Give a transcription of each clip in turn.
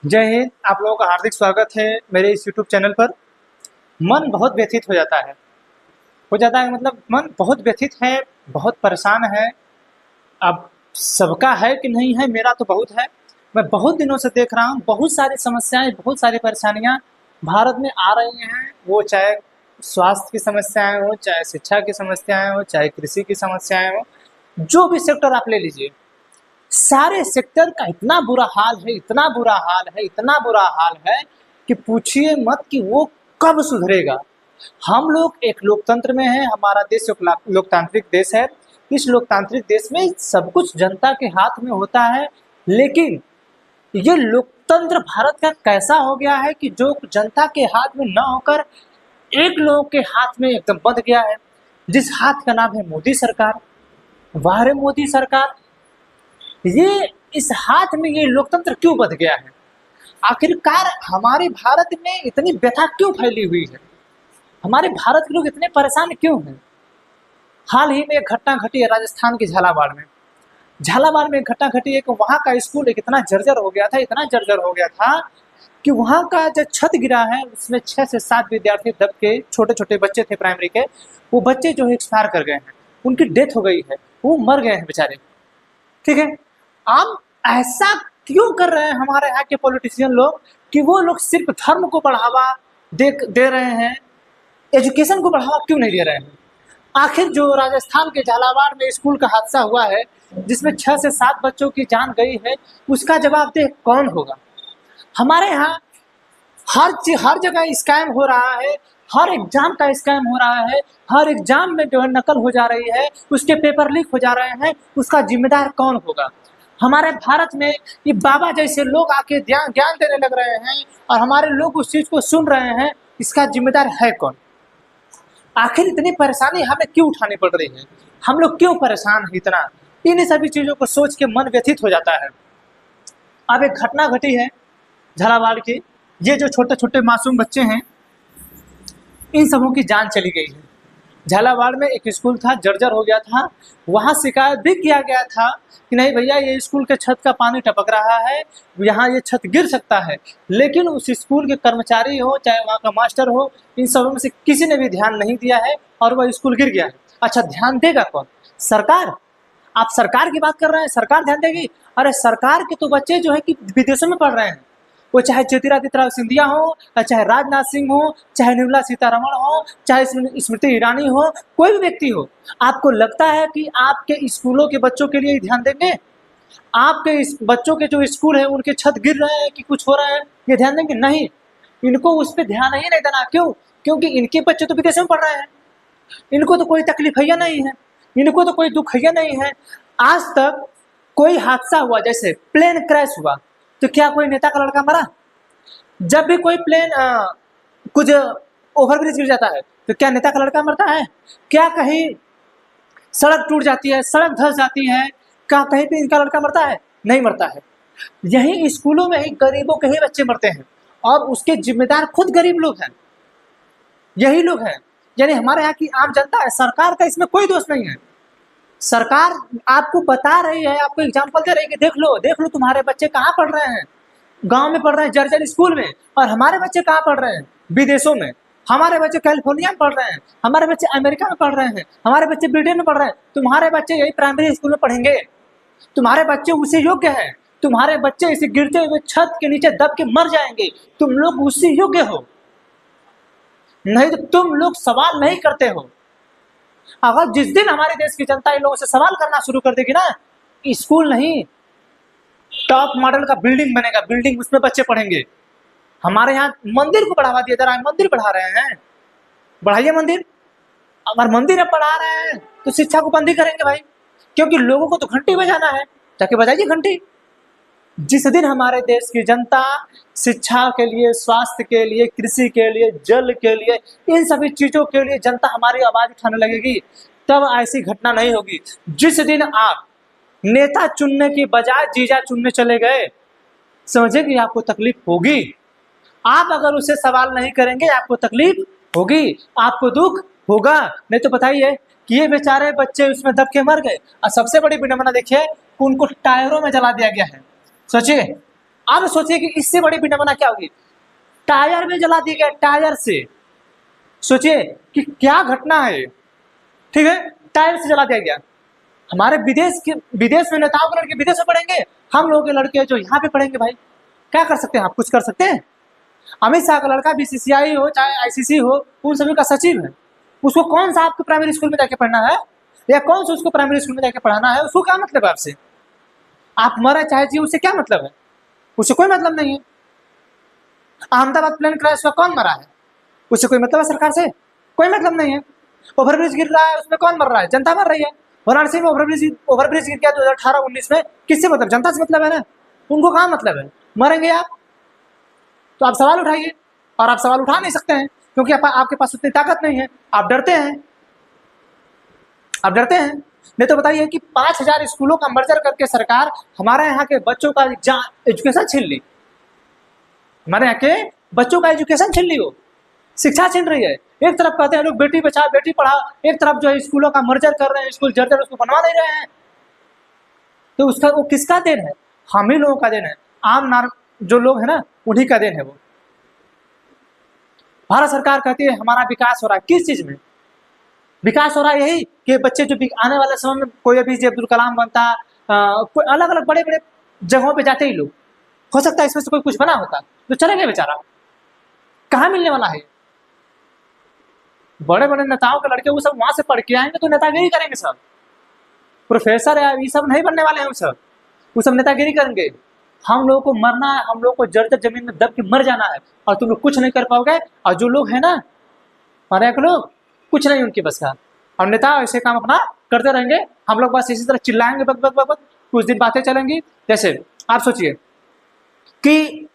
जय हिंद। आप लोगों का हार्दिक स्वागत है मेरे इस यूट्यूब चैनल पर। मन बहुत व्यथित हो जाता है मतलब मन बहुत व्यथित है, बहुत परेशान है। अब सबका है कि नहीं है, मेरा तो बहुत है। मैं बहुत दिनों से देख रहा हूँ, बहुत सारी समस्याएं, बहुत सारी परेशानियां भारत में आ रही हैं। वो चाहे स्वास्थ्य की समस्याएं हो, चाहे शिक्षा की समस्याएं हो, चाहे कृषि की समस्याएं हो, जो भी सेक्टर आप ले लीजिए, सारे सेक्टर का इतना बुरा हाल है, इतना बुरा हाल है, इतना बुरा हाल है कि पूछिए मत कि वो कब सुधरेगा। हम लोग एक लोकतंत्र में हैं, हमारा देश एक लोकतांत्रिक देश है। इस लोकतांत्रिक देश में सब कुछ जनता के हाथ में होता है, लेकिन ये लोकतंत्र भारत का कैसा हो गया है कि जो जनता के हाथ में न होकर एक लोगों के हाथ में एकदम बंध गया है, जिस हाथ का नाम है मोदी सरकार। वाह रे मोदी सरकार, ये इस हाथ में ये लोकतंत्र क्यों बंध गया है? आखिरकार हमारे भारत में इतनी व्यथा क्यों फैली हुई है? हमारे भारत के लोग इतने परेशान क्यों हैं? हाल ही में एक घटना घटी है राजस्थान के झालावाड़ में। झालावाड़ में एक घटना घटी है कि वहाँ का स्कूल एक इतना जर्जर हो गया था, इतना जर्जर हो गया था कि वहाँ का जो छत गिरा है उसमें 6 से 7 विद्यार्थी दब के, छोटे छोटे बच्चे थे प्राइमरी के, वो बच्चे जो है एक्सपायर कर गए हैं, उनकी डेथ हो गई है, वो मर गए हैं बेचारे। ठीक है, अब ऐसा क्यों कर रहे हैं हमारे यहाँ के पॉलिटिशियन लोग कि वो लोग सिर्फ धर्म को बढ़ावा दे रहे हैं, एजुकेशन को बढ़ावा क्यों नहीं दे रहे हैं? आखिर जो राजस्थान के झालावाड़ में स्कूल का हादसा हुआ है जिसमें 6 से 7 बच्चों की जान गई है, उसका जवाबदेह कौन होगा? हमारे यहाँ हर जगह स्कैम हो रहा है, हर एग्जाम का स्कैम हो रहा है, हर एग्जाम में जो है नकल हो जा रही है, उसके पेपर लीक हो जा रहे हैं, उसका जिम्मेदार कौन होगा? हमारे भारत में ये बाबा जैसे लोग आके ज्ञान देने लग रहे हैं और हमारे लोग उस चीज को सुन रहे हैं, इसका जिम्मेदार है कौन? आखिर इतनी परेशानी हमें क्यों उठानी पड़ रही है? हम लोग क्यों परेशान हैं इतना? इन सभी चीजों को सोच के मन व्यथित हो जाता है। अब एक घटना घटी है झालावाड़ की। ये जो छोटे छोटे मासूम बच्चे हैं, इन सबों की जान चली गई है। झालावाड़ में एक स्कूल था, जर्जर हो गया था। वहां शिकायत भी किया गया था कि नहीं भैया, ये स्कूल के छत का पानी टपक रहा है, यहाँ ये छत गिर सकता है। लेकिन उस स्कूल के कर्मचारी हो चाहे वहाँ का मास्टर हो, इन सबों में से किसी ने भी ध्यान नहीं दिया है और वह स्कूल गिर गया है। अच्छा, ध्यान देगा कौन? सरकार। आप सरकार की बात कर रहे हैं, सरकार ध्यान देगी? अरे सरकार के तो बच्चे जो है कि विदेशों में पढ़ रहे हैं। वो चाहे ज्योतिरादित्य सिंधिया हो, चाहे राजनाथ सिंह हो, चाहे निर्मला सीतारमण हो, चाहे स्मृति ईरानी हो, कोई भी व्यक्ति हो, आपको लगता है कि आपके स्कूलों के बच्चों के लिए ध्यान देंगे? आपके इस बच्चों के जो स्कूल है उनके छत गिर रहे हैं कि कुछ हो रहा है, ये ध्यान देंगे? नहीं, इनको उस पर ध्यान ही नहीं देना। क्यों? क्योंकि इनके बच्चे तो विदेश में पढ़ रहे हैं, इनको तो कोई तकलीफ है नहीं है, इनको तो कोई दुख है नहीं है। आज तक कोई हादसा हुआ, जैसे प्लेन क्रैश हुआ, तो क्या कोई नेता का लड़का मरा? जब भी कोई प्लेन कुछ ओवरब्रिज गिर जाता है तो क्या नेता का लड़का मरता है? क्या कहीं सड़क टूट जाती है, सड़क धंस जाती है, क्या कहीं पे इनका लड़का मरता है? नहीं मरता है। यही स्कूलों में ही गरीबों के ही बच्चे मरते हैं और उसके जिम्मेदार खुद गरीब लोग हैं, यही लोग हैं। यानी हमारे यहाँ की आम जनता है, सरकार का इसमें कोई दोष नहीं है। सरकार आपको बता रही है, आपको एग्जाम्पल दे रही है कि देख लो तुम्हारे बच्चे कहाँ पढ़ रहे हैं, गांव में पढ़ रहे हैं जर्जर स्कूल में, और हमारे बच्चे कहाँ पढ़ रहे हैं? विदेशों में। हमारे बच्चे कैलिफोर्निया में पढ़ रहे हैं, हमारे बच्चे अमेरिका में पढ़ रहे हैं, हमारे बच्चे ब्रिटेन में पढ़ रहे हैं। तुम्हारे बच्चे यही प्राइमरी स्कूल में पढ़ेंगे? तुम्हारे बच्चे उसी योग्य हैं? तुम्हारे बच्चे इसे गिरते हुए छत के नीचे दब के मर जाएंगे, तुम लोग उसी योग्य हो? नहीं तो तुम लोग सवाल नहीं करते हो। अगर जिस दिन हमारे देश की जनता इन लोगों से सवाल करना शुरू कर देगी ना, स्कूल नहीं, टॉप मॉडल का बिल्डिंग बनेगा, बिल्डिंग, उसमें बच्चे पढ़ेंगे। हमारे यहाँ मंदिर को बढ़ावा दिया जा रहा है, मंदिर बढ़ा रहे हैं, बढ़ाइए मंदिर। अगर मंदिर अब बढ़ा रहे हैं तो शिक्षा को बंद ही करेंगे भाई, क्योंकि लोगों को तो घंटी बजाना है, जाके बजाइए घंटी। जिस दिन हमारे देश की जनता शिक्षा के लिए, स्वास्थ्य के लिए, कृषि के लिए, जल के लिए, इन सभी चीजों के लिए जनता हमारी आवाज उठाने लगेगी, तब ऐसी घटना नहीं होगी। जिस दिन आप नेता चुनने की बजाय जीजा चुनने चले गए, समझे कि आपको तकलीफ होगी। आप अगर उसे सवाल नहीं करेंगे, आपको तकलीफ होगी, आपको दुख होगा। नहीं तो बताइए कि ये बेचारे बच्चे उसमें दब के मर गए, और सबसे बड़ी विडंबना देखिए, उनको टायरों में जला दिया गया है। सोचिए, आप सोचिए कि इससे बड़ी विडंबना क्या होगी। टायर में जला दिया गया, टायर से। सोचिए कि क्या घटना है। ठीक है, टायर से जला दिया गया। हमारे विदेश में नेताओं के लड़के विदेश में पढ़ेंगे, हम लोगों के लड़के जो यहाँ पे पढ़ेंगे, भाई क्या कर सकते हैं आप? कुछ कर सकते हैं? अमित शाह का लड़का बीसीसीआई हो चाहे आईसीसी हो, उन सभी का सचिव है। उसको कौन सा आपको प्राइमरी स्कूल में जाके पढ़ना है, या कौन सा उसको प्राइमरी स्कूल में जाके पढ़ाना है? उसको क्या मतलब है आपसे? आप मरे चाहे जी, उससे क्या मतलब है? उससे कोई मतलब नहीं है। अहमदाबाद प्लेन क्रैश हुआ, कौन मरा है? उससे कोई मतलब है सरकार से? कोई मतलब नहीं है। ओवरब्रिज गिर रहा है, उसमें कौन मर रहा है? जनता मर रही है। वाराणसी में ओवरब्रिज गिर गया 2018-19 में, किससे मतलब? जनता से मतलब है ना। उनको कहाँ मतलब है? मरेंगे आप तो आप सवाल उठाइए, और आप सवाल उठा नहीं सकते हैं क्योंकि आपके पास उतनी ताकत नहीं है। आप डरते हैं, आप डरते हैं। नहीं तो बताइए कि 5000 स्कूलों का मर्जर करके सरकार हमारे यहाँ के बच्चों का एजुकेशन छीन ली। हमारे यहाँ के बच्चों का एजुकेशन छीन ली, हो शिक्षा छीन रही है। एक तरफ कहते हैं लोग बेटी बचाओ बेटी पढ़ाओ, एक तरफ जो है स्कूलों का मर्जर कर रहे हैं, स्कूल जर्जर उसको बनवा नहीं रहे हैं। तो उसका वो किसका देन है? हम ही लोगों का देन है। आम जो लोग हैं ना, उन्हीं का देन है वो। भारत सरकार कहती है हमारा विकास हो रहा है। किस चीज में विकास हो रहा है? यही कि बच्चे जो आने वाले समय में कोई अभी अब्दुल कलाम बनता, कोई अलग अलग बड़े बड़े जगहों पे जाते ही लोग, हो सकता है इसमें से कोई कुछ बना होता तो चले गए बेचारा। कहाँ मिलने वाला है? बड़े बड़े नेताओं के लड़के वो सब वहां से पढ़ के आएंगे तो नेतागिरी करेंगे। सब प्रोफेसर है, ये सब नहीं बनने वाले हैं। वो सब नेतागिरी करेंगे। हम लोगों को मरना है, हम लोग को जर्जर जमीन में दब के मर जाना है, और तुम लोग कुछ नहीं कर पाओगे। और जो लोग हैं ना, हमारे यहाँ के लोग, कुछ नहीं उनकी बस का। और नेता ऐसे काम अपना करते रहेंगे, हम लोग बस इसी तरह चिल्लाएंगे बक बक बक बक। कुछ दिन बातें चलेंगी। जैसे आप सोचिए कि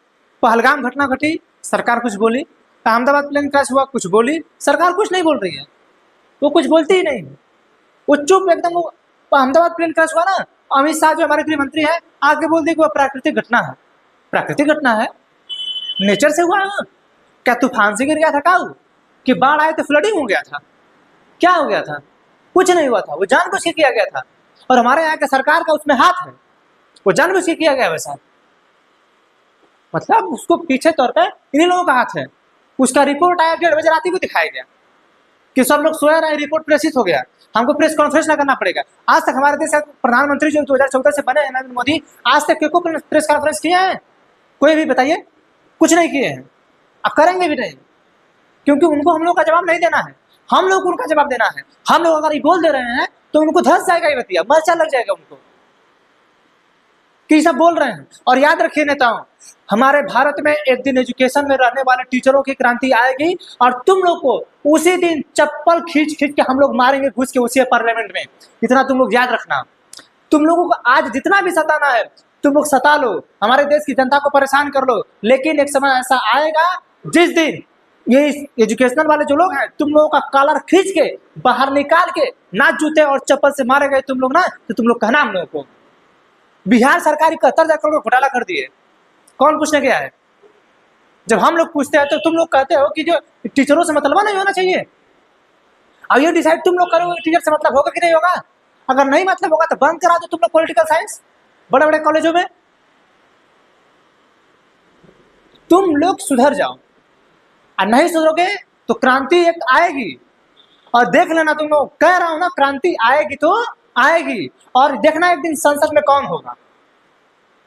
पहलगाम घटना घटी, सरकार कुछ बोली। अहमदाबाद प्लेन क्रैश हुआ, कुछ बोली। सरकार कुछ नहीं बोल रही है, वो कुछ बोलती ही नहीं, वो चुप एकदम। अहमदाबाद प्लेन क्रैश हुआ ना, अमित शाह जो हमारे गृह मंत्री है आगे बोल दी कि वह प्राकृतिक घटना है। प्राकृतिक घटना है, नेचर से हुआ है। क्या तूफान से गिर गया था? क्या कि बाढ़ आए तो फ्लडिंग हो गया था? क्या हो गया था? कुछ नहीं हुआ था, वो जानबूझ के किया गया था। और हमारे यहाँ का सरकार का उसमें हाथ है, वो जानबूझ के किया गया वैसा। मतलब उसको पीछे तौर पर इन्हीं लोगों का हाथ है। उसका रिपोर्ट आया 1:30 बजे रात को दिखाया गया कि सब लोग सोया रहे, रिपोर्ट प्रेषित हो गया, हमको प्रेस कॉन्फ्रेंस ना करना पड़ेगा। आज तक हमारे देश का प्रधानमंत्री जो 2014 से बने हैं, नरेंद्र मोदी, आज तक क्यों प्रेस कॉन्फ्रेंस किए हैं? कोई भी बताइए, कुछ नहीं किए हैं। अब करेंगे भी नहीं, क्योंकि उनको हम लोग का जवाब नहीं देना है, हम लोग को उनका जवाब देना है। हम लोग अगर ये बोल दे रहे हैं तो उनको धस जाएगा, ये बतिया मर्चा लग जाएगा उनको कि सब बोल रहे हैं। और याद रखिए नेताओं, हमारे भारत में एक दिन एजुकेशन में रहने वाले टीचरों की क्रांति आएगी, और तुम लोग को उसी दिन चप्पल खींच खींच के हम लोग मारेंगे घुस के उसी पार्लियामेंट में। इतना तुम लोग याद रखना। तुम लोगों को आज जितना भी सताना है तुम लोग सता लो, हमारे देश की जनता को परेशान कर लो, लेकिन एक समय ऐसा आएगा जिस दिन ये एजुकेशनल वाले जो लोग हैं, तुम लोगों का कॉलर खींच के बाहर निकाल के ना जूते और चप्पल से मारे गए तुम लोग ना, तो तुम लोग कहना हम लोगों को बिहार सरकारी 71 करोड़ घोटाला कर दिए। कौन पूछने गया है? जब हम लोग पूछते हैं तो तुम लोग कहते हो कि जो टीचरों से मतलब नहीं होना चाहिए। अब ये डिसाइड तुम लोग करोगे टीचर से मतलब होगा कि नहीं होगा। अगर नहीं मतलब होगा तो बंद करा दो तुम लोग पॉलिटिकल साइंस बड़े बड़े कॉलेजों में। तुम लोग सुधर जाओ, और नहीं सुधरोगे तो क्रांति एक आएगी। और देख लेना, तुम लोग कह रहा हूं ना, क्रांति आएगी तो आएगी। और देखना एक दिन संसद में कौन होगा,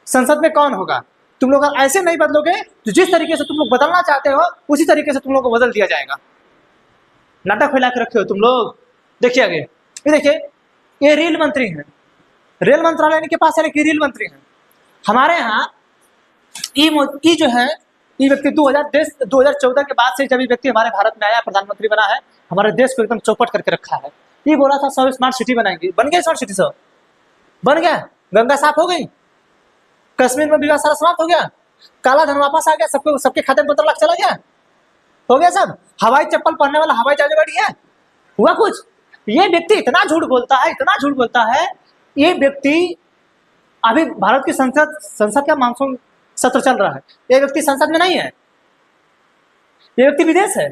संसद में कौन होगा। तुम लोग अगर ऐसे नहीं बदलोगे तो जिस तरीके से तुम लोग बदलना चाहते हो उसी तरीके से तुम लोग को बदल दिया जाएगा। नाटक फैला के रखे हो तुम लोग। देखिए आगे, ये देखिए, ये रेल मंत्री हैं, रेल मंत्रालय इनके पास है, लेकिन रेल मंत्री हैं। हमारे यहाँ ये जो है, ये व्यक्ति 2014 के बाद से जब ये व्यक्ति हमारे भारत में आया, प्रधानमंत्री बना है, हमारे देश को एकदम चौपट करके रखा है। ये बोला था सब स्मार्ट सिटी बनाएंगे, बन गया स्मार्ट सिटी, सब बन गया। गंगा साफ हो गई, कश्मीर में विवाद सारा समाप्त हो गया, काला धन वापस आ गया, सबको सबके खाते में 15 लाख चला गया, हो गया सब। हवाई चप्पल पहनने वाला हवाई जहाज बढ़ गया, हुआ कुछ? ये व्यक्ति इतना झूठ बोलता है, इतना झूठ बोलता है। ये व्यक्ति अभी भारत की संसद का मानसून सत्र चल रहा है, ये व्यक्ति संसद में नहीं है, ये व्यक्ति विदेश है।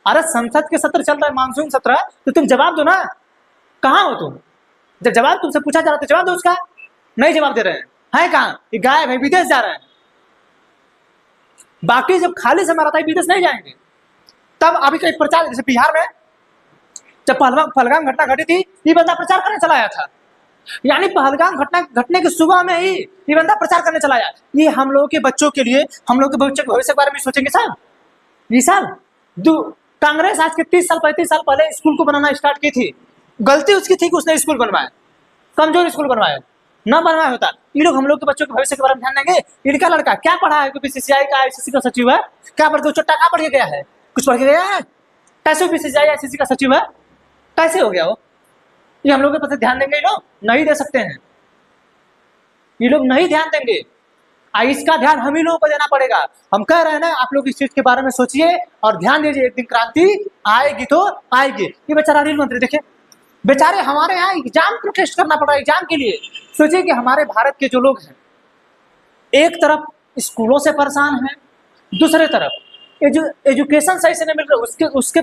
अरे संसद के सत्र चल रहा है, मानसून सत्र, तो तुम जवाब दो ना, कहाँ हो तुम? जब जवाब तुमसे पूछा जा रहा है तो जवाब दो उसका। नहीं जवाब दे रहे हैं, है कहाँ? ये गायब है, विदेश जा रहे हैं। बाकी जब खाली समय रहता है विदेश नहीं जाएंगे। तब अभी कई प्रचार, जैसे बिहार में जब पहलगाम घटना घटी थी, ये बंदा प्रचार करने चला आया था। यानी पहलगाम घटना घटने के सुबह में ही ये बंदा प्रचार करने चला आया। ये हम लोगों के बच्चों के लिए, हम लोग के बच्चों के भविष्य के बारे में सोचेंगे साहब। ये साहब कांग्रेस आज के 30 साल 35 साल पहले स्कूल को बनाना स्टार्ट की थी। गलती उसकी थी कि उसने स्कूल बनवाया, कमजोर स्कूल बनवाया, न बनवाया होता। ये लोग हम लोग के बच्चों के भविष्य के बारे में ध्यान देंगे। इनका लड़का क्या पढ़ा है? बीसीसीआई का आईसीसी का सचिव है। क्या पढ़ के चोट्टा क्या पढ़ के गया है? कुछ पढ़ के गया है? कैसे बीसीसीआई आईसीसी का सचिव है? कैसे हो गया वो? ये हम लोग के पास ध्यान देंगे? ये लोग नहीं दे सकते हैं, ये लोग नहीं ध्यान देंगे। इसका ध्यान हम ही लोगों को देना पड़ेगा। हम कह रहे हैं ना, आप लोग इस चीज के बारे में सोचिए और ध्यान दीजिए। एक दिन क्रांति आएगी तो आएगी। ये बेचारा रेल मंत्री देखिए, बेचारे हमारे यहाँ एग्जाम प्रोटेस्ट करना पड़ रहा है एग्जाम के लिए। सोचिए कि हमारे भारत के जो लोग हैं, एक तरफ स्कूलों से परेशान है, दूसरे तरफ एजुकेशन सही से नहीं मिल रहा,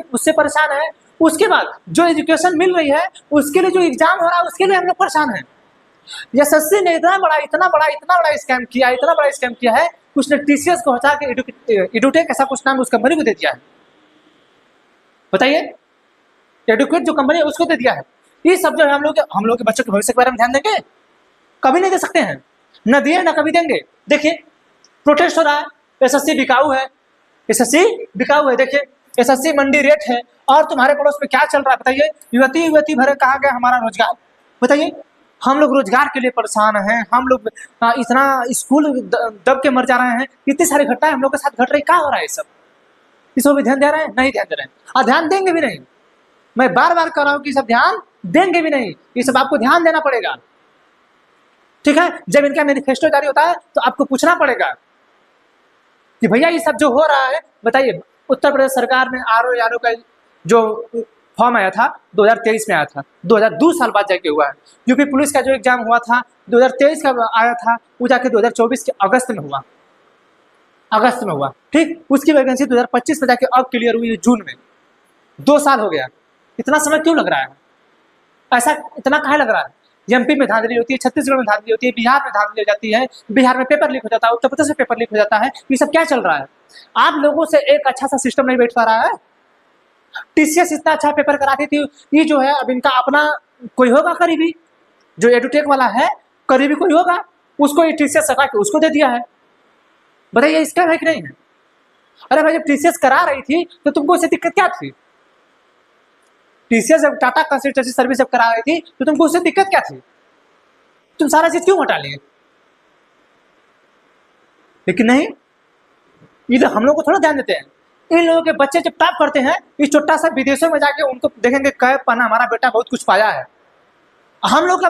उससे परेशान है। उसके बाद जो एजुकेशन मिल रही है उसके लिए जो एग्जाम हो रहा है उसके लिए हम लोग परेशान है। एसएससी ने इतना बड़ा स्कैम किया है। उसने टीसीएस को हटा के एडुटेक ऐसा कुछ नाम उस कंपनी को दे दिया है। बताइए, एडुकेट जो कंपनी है उसको दे दिया है। ये सब जो है हम लोग के बच्चों के भविष्य के बारे में ध्यान देंगे? कभी नहीं दे सकते हैं, न दिए न कभी देंगे। देखिए प्रोटेस्ट हो रहा है, एसएससी बिकाऊ है, देखिए एसएससी मंडी रेट है। और तुम्हारे पड़ोस में क्या चल रहा है बताइए? युवती भरे कहाँ गया हमारा रोजगार? बताइए, हम लोग रोजगार के लिए परेशान हैं। हम लोग इतना स्कूल दब के मर जा रहे हैं। इतनी सारी घटनाएं हम लोग के साथ घट रही, क्या हो रहा है? सब इसको भी ध्यान दे रहे हैं? नहीं ध्यान दे रहे हैं, और ध्यान देंगे भी नहीं। मैं बार बार कह रहा हूँ कि सब ध्यान देंगे भी नहीं। ये सब आपको ध्यान देना पड़ेगा, ठीक है? जब इनका मैनिफेस्टो जारी होता है तो आपको पूछना पड़ेगा कि भैया ये सब जो हो रहा है, बताइए। उत्तर प्रदेश सरकार में आरओ का जो फॉर्म आया था 2023 में आया था, 2002 साल बाद जाके हुआ है। यूपी पुलिस का जो एग्जाम हुआ था 2023 का आया था, वो जाके 2024 के अगस्त में हुआ, ठीक। उसकी वैकेंसी 2025 में जाके अब क्लियर हुई जून में। 2 साल हो गया। इतना समय क्यों लग रहा है? ऐसा इतना काहे लग रहा है? एमपी में धांधली होती है, छत्तीसगढ़ में धांधली होती है, बिहार में धांधली हो जाती है, बिहार में पेपर लीक हो जाता है, उत्तर प्रदेश में पेपर लीक हो जाता है। ये सब क्या चल रहा है? आप लोगों से एक अच्छा सा सिस्टम नहीं बैठ पा रहा है। टीसीएस इतना अच्छा पेपर कराती थी, ये जो है अब इनका अपना कोई होगा करीबी, जो एडुटेक वाला है करीबी कोई होगा, उसको ये टीसीएस हटा के उसको दे दिया है। बताइए इसका है कि नहीं है? अरे भाई, जब टीसीएस करा रही थी तो तुमको उससे दिक्कत क्या थी? टीसीएस जब टाटा कंसल्टेंसी सर्विस जब करा रही थी तो तुमको उससे दिक्कत क्या थी? तुम सारा चीज क्यों हटा लिए? लेकिन नहीं, ये लोग हम लोग को थोड़ा ध्यान देते हैं। इन लोगों के बच्चे जब टॉप करते हैं, इस छोटा सा विदेशों में जाके उनको देखेंगे, कह पाना हमारा बेटा बहुत कुछ पाया है। हम लोग का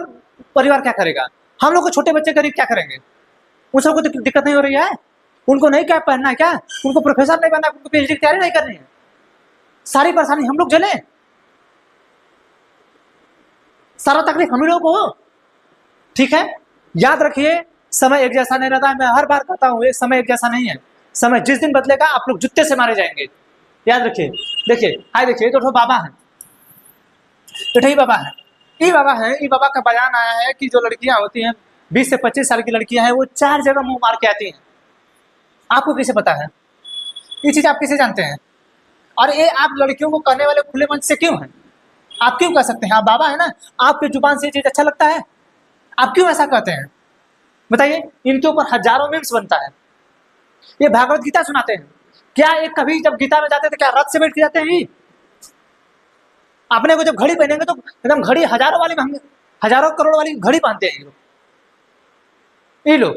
परिवार क्या करेगा? हम लोग को छोटे बच्चे गरीब क्या करेंगे? उन सबको दिक्कत नहीं हो रही है? उनको नहीं क्या पढ़ना है? क्या उनको प्रोफेसर नहीं बनना? उनको पीएचडी की तैयारी नहीं करनी है? सारी परेशानी हम लोग झेलें? सारा तकलीफ हम लोगों को हो? ठीक है, याद रखिए, समय एक जैसा नहीं रहता है। मैं हर बार कहता हूँ, ये समय एक जैसा नहीं है। समय जिस दिन बदलेगा आप लोग जूते से मारे जाएंगे, याद रखिए। देखिए, देखिए, तो बाबा है, ये बाबा है। ये बाबा का बयान आया है कि जो लड़कियां होती हैं 20 से 25 साल की लड़कियां हैं, वो 4 जगह मुंह मार के आती हैं। आपको कैसे पता है? ये चीज आप कैसे जानते हैं? और ये आप लड़कियों को कहने वाले खुले मंच से क्यों हैं? आप क्यों कह सकते हैं? आप बाबा है ना, आपकी जुबान से ये चीज अच्छा लगता है, आप क्यों ऐसा कहते हैं? बताइए। इनके ऊपर हजारों मीम्स बनता है। ये भागवत गीता सुनाते हैं क्या? ये कभी जब गीता में जाते थे क्या रथ से बैठ के जाते हैं? अपने को जब घड़ी पहनेंगे तो एकदम घड़ी हजारों करोड़ वाली घड़ी पहनते हैं ये लोग।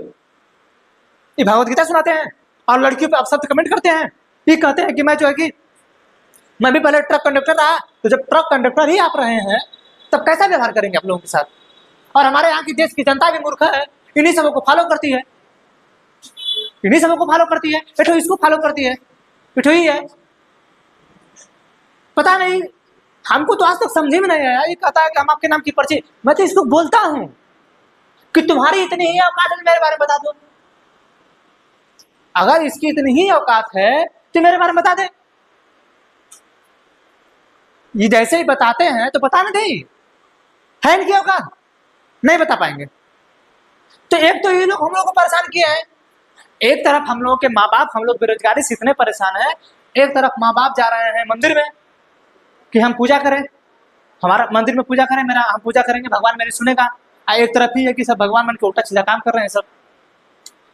ये भागवत गीता सुनाते हैं और लड़कियों पे अपशब्द कमेंट करते हैं। ये कहते हैं कि मैं जो है कि मैं भी पहले ट्रक कंडक्टर रहा, तो जब ट्रक कंडक्टर ही आप रहे हैं तब कैसा व्यवहार करेंगे आप लोगों के साथ? और हमारे यहाँ की देश की जनता भी मूर्ख है, इन्हीं सबों को फॉलो करती है, बैठो इसको फॉलो करती है, बैठो ही है। पता नहीं, हमको तो आज तक समझ में नहीं आया। ये कहता है कि हम आपके नाम की पर्ची। मैं तो इसको बोलता हूं कि तुम्हारी इतनी ही औकात है, मेरे बारे में बता दो। अगर इसकी इतनी ही औकात है तो मेरे बारे में बता दे। ये जैसे ही बताते हैं तो बताने दे, है इनकी औकात? नहीं बता पाएंगे। तो एक तो ये लोग हम लोग को परेशान किए हैं, एक तरफ हम लोगों के माँ बाप, हम लोग बेरोजगारी से इतने परेशान हैं, एक तरफ माँ बाप जा रहे हैं मंदिर में कि हम पूजा करें, हमारा मंदिर में पूजा करें, मेरा हम पूजा करेंगे, भगवान मेरी सुनेगा। एक तरफ ही है कि सब भगवान मन के उल्टा सीधा काम कर रहे हैं सब।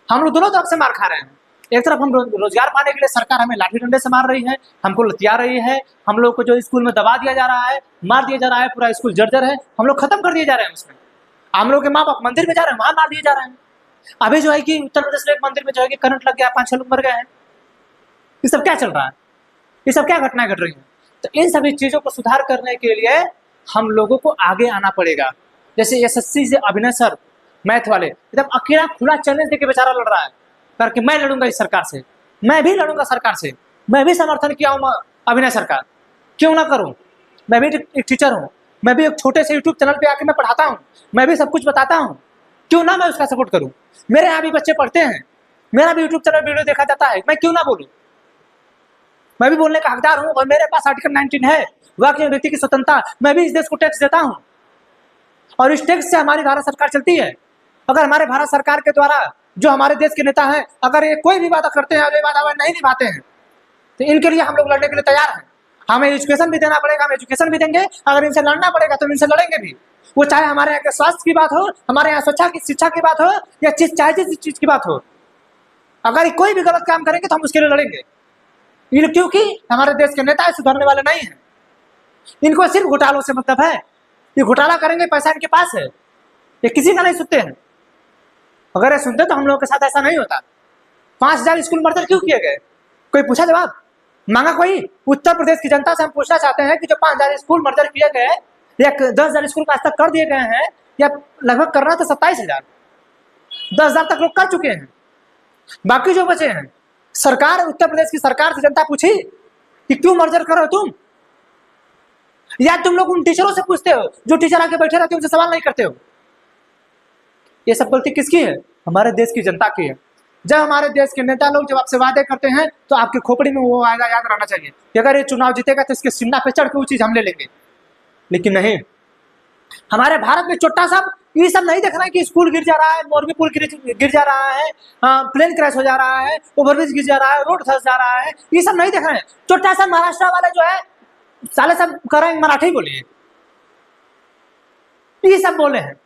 हम लोग दोनों तरफ से मार खा रहे हैं। एक तरफ हम रोजगार पाने के लिए सरकार हमें लाठी डंडे से मार रही है, हमको लतिया रही है, हम लोग को जो स्कूल में दबा दिया जा रहा है, मार दिया जा रहा है, पूरा स्कूल जर्जर है, हम लोग खत्म कर दिए जा रहे हैं उसमें। हम लोग के माँ बाप मंदिर में जा रहे हैं, वहां मार दिए जा रहे हैं। अभी जो है कि उत्तर प्रदेश में एक मंदिर में जो है कि करंट लग गया, 5-6 लोग मर गए हैं। ये सब क्या चल रहा है? ये सब क्या घटनाएं घट रही हैं? तो इन सभी चीजों को सुधार करने के लिए हम लोगों को आगे आना पड़ेगा। जैसे एसएससी से अभिनय सर, मैथ वाले, एकदम अकेला खुला चैलेंज देके बेचारा लड़ रहा है करके, मैं लड़ूंगा इस सरकार से, मैं भी लड़ूंगा सरकार से, मैं भी समर्थन किया हूँ अभिनय सरकार, क्यों ना करूं? मैं भी एक टीचर हूँ, मैं भी एक छोटे से यूट्यूब चैनल पे आके मैं पढ़ाता हूँ, मैं भी सब कुछ बताता हूँ, क्यों ना मैं उसका सपोर्ट करूं? मेरे यहाँ भी बच्चे पढ़ते हैं, मेरा भी यूट्यूब चैनल वीडियो देखा जाता है, मैं क्यों ना बोलूं? मैं भी बोलने का हकदार हूं, और मेरे पास आर्टिकल 19 है, वाक्य व्यक्ति की स्वतंत्रता, मैं भी इस देश को टैक्स देता हूं, और इस टैक्स से हमारी भारत सरकार चलती है। अगर हमारे भारत सरकार के द्वारा जो हमारे देश के नेता हैं, अगर ये कोई भी वादा करते हैं और ये वादा नहीं निभाते हैं, तो इनके लिए हम लोग लड़ने के लिए तैयार हैं। हमें एजुकेशन भी देना पड़ेगा, हम एजुकेशन भी देंगे, अगर इनसे लड़ना पड़ेगा तो इनसे लड़ेंगे भी। वो चाहे हमारे यहाँ के स्वास्थ्य की बात हो, हमारे यहाँ स्वच्छता की शिक्षा की बात हो, या चाहे जिस चीज की बात हो, अगर कोई भी गलत काम करेंगे तो हम उसके लिए लड़ेंगे। क्योंकि हमारे देश के नेता सुधरने वाले नहीं हैं, इनको सिर्फ घोटालों से मतलब है। ये घोटाला करेंगे, पैसा इनके पास है, ये किसी का नहीं सुनते हैं। अगर ये सुनते तो हम लोगों के साथ ऐसा नहीं होता। 5,000 स्कूल मर्डर क्यों किए गए? कोई पूछा जवाब मांगा कोई? उत्तर प्रदेश की जनता से हम पूछना चाहते हैं कि जो 5,000 स्कूल मर्डर किए गए, या 10,000 स्कूल आज तक कर दिए गए हैं, या लगभग करना तो 27,000, 10,000 तक लोग कर चुके हैं, बाकी जो बचे हैं, सरकार, उत्तर प्रदेश की सरकार से जनता पूछी कि क्यों मर्डर करो तुम? या तुम लोग उन टीचरों से पूछते हो जो टीचर आके बैठे रहते हो, उनसे सवाल नहीं करते हो? ये सब गलती किसकी है? हमारे देश की जनता की है। जब हमारे देश के नेता लोग जब आपसे वादे करते हैं तो आपकी खोपड़ी में वो वादा याद रहना चाहिए कि अगर ये चुनाव जीतेगा तो इसके सिन्ना पे चढ़ के वो चीज हम ले लेंगे। लेकिन नहीं, हमारे भारत में छोटा सा ये सब नहीं देखना है कि स्कूल गिर जा रहा है, मोरबी पुल गिर जा रहा है, प्लेन क्रैश हो जा रहा है, ओवरब्रिज गिर जा रहा है, रोड धस जा रहा है, ये सब नहीं देखना है। छोटा सा महाराष्ट्र वाले जो है साले सब कर रहे हैं मराठी बोलिए, ये सब बोले हैं।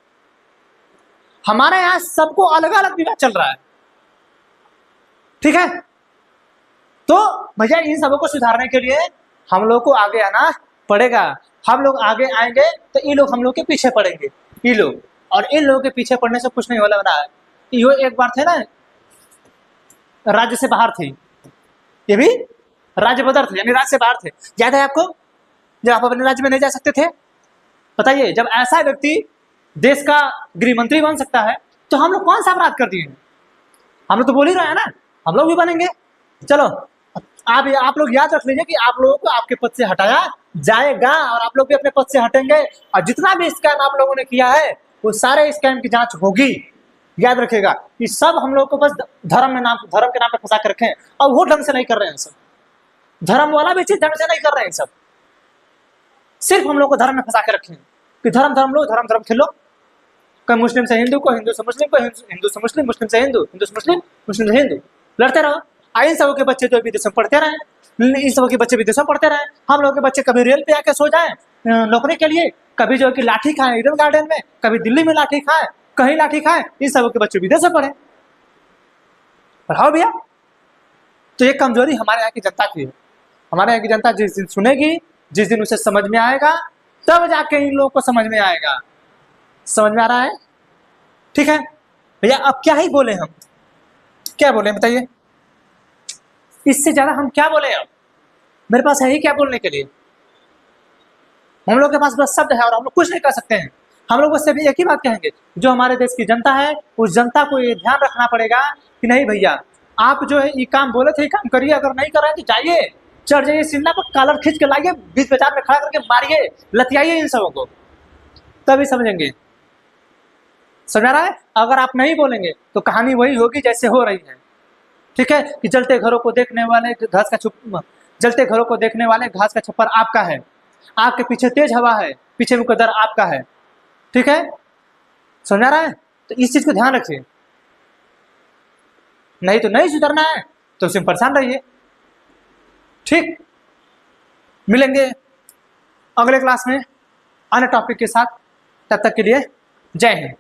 हमारे यहाँ सबको अलग अलग विवाद चल रहा है, ठीक है? तो भैया इन सबों को सुधारने के लिए हम लोग को आगे आना पड़ेगा। हम लोग आगे आएंगे तो ये लोग हम लोग के पीछे पड़ेंगे, ये लोग, और इन लोगों के पीछे पड़ने से कुछ नहीं होने वाला है। यो एक बार थे ना, राज्य से बाहर थे, ये भी राज्य बदर थे, यानी राज्य से बाहर थे। याद है आपको, जब आप अपने राज्य में नहीं जा सकते थे? बताइए, जब ऐसा व्यक्ति देश का गृह मंत्री बन सकता है तो हम लोग कौन सा अपराध कर दिए हैं? हम लोग तो बोल ही रहे हैं ना, हम लोग भी बनेंगे। चलो आप लोग याद रख लीजिए कि आप लोगों को आपके पद से हटाया जाएगा, और आप लोग भी अपने पद से हटेंगे, और जितना भी स्कैम आप लोगों ने किया है वो सारे स्कैम की जांच होगी। याद रखेगा कि सब हम लोग को बस धर्म के नाम पे फंसा कर रखें, और वो ढंग से नहीं कर रहे हैं सब, धर्म वाला भी चीज ढंग से नहीं कर रहे हैं सब, सिर्फ हम लोग को धर्म में फंसा के रखें कि धर्म लो, धर्म खेलो, कोई मुस्लिम से हिंदू को, हिंदू से मुस्लिम को, हिंदू से मुस्लिम, मुस्लिम से हिंदू, हिंदू से मुस्लिम, मुस्लिम से हिंदू, लड़ते रहो। इन सबों के बच्चे जो विदेशों में पढ़ते रहे, इन सबों के बच्चे विदेशों में पढ़ते रहे, हम लोगों के बच्चे कभी रेल पे आके सो जाए नौकरी के लिए, कभी जो है कि लाठी खाए ईडन गार्डन में, कभी दिल्ली में लाठी खाए, कहीं लाठी खाए, इन सबों के बच्चे विदेश में पढ़े। पढ़ाओ भैया। तो ये कमजोरी हमारे यहाँ की जनता की है। हमारे यहाँ की जनता जिस दिन सुनेगी, जिस दिन उसे समझ में आएगा, तब जाके इन लोगों को समझ में आएगा। समझ में आ रहा है? ठीक है भैया, अब क्या ही बोले, हम क्या बोले बताइए? इससे ज्यादा हम क्या बोले? अब मेरे पास है ही क्या बोलने के लिए? हम लोग के पास बस शब्द है और हम लोग कुछ नहीं कर सकते हैं। हम लोग बस भी एक ही बात कहेंगे, जो हमारे देश की जनता है उस जनता को ये ध्यान रखना पड़ेगा कि नहीं भैया, आप जो है ये काम बोले थे, ये काम करिए, अगर नहीं कर रहे हैं तो जाइए, चढ़ जाइए सिन्ना पर, कॉलर खींच के लाइए, बीच बाजार में खड़ा करके मारिए, लतियाइए इन सबों को, तभी समझेंगे। समझ रहा है? अगर आप नहीं बोलेंगे तो कहानी वही होगी जैसे हो रही है, ठीक है? कि जलते घरों को देखने वाले घास का छप्पर आपका है, आपके पीछे तेज हवा है, पीछे मुकद्दर आपका है, ठीक है? समझ रहा है? तो इस चीज को ध्यान रखिए। नहीं तो नहीं सुधरना है तो उसमें परेशान रहिए। ठीक, मिलेंगे अगले क्लास में अन्य टॉपिक के साथ। तब तक के लिए जय हिंद।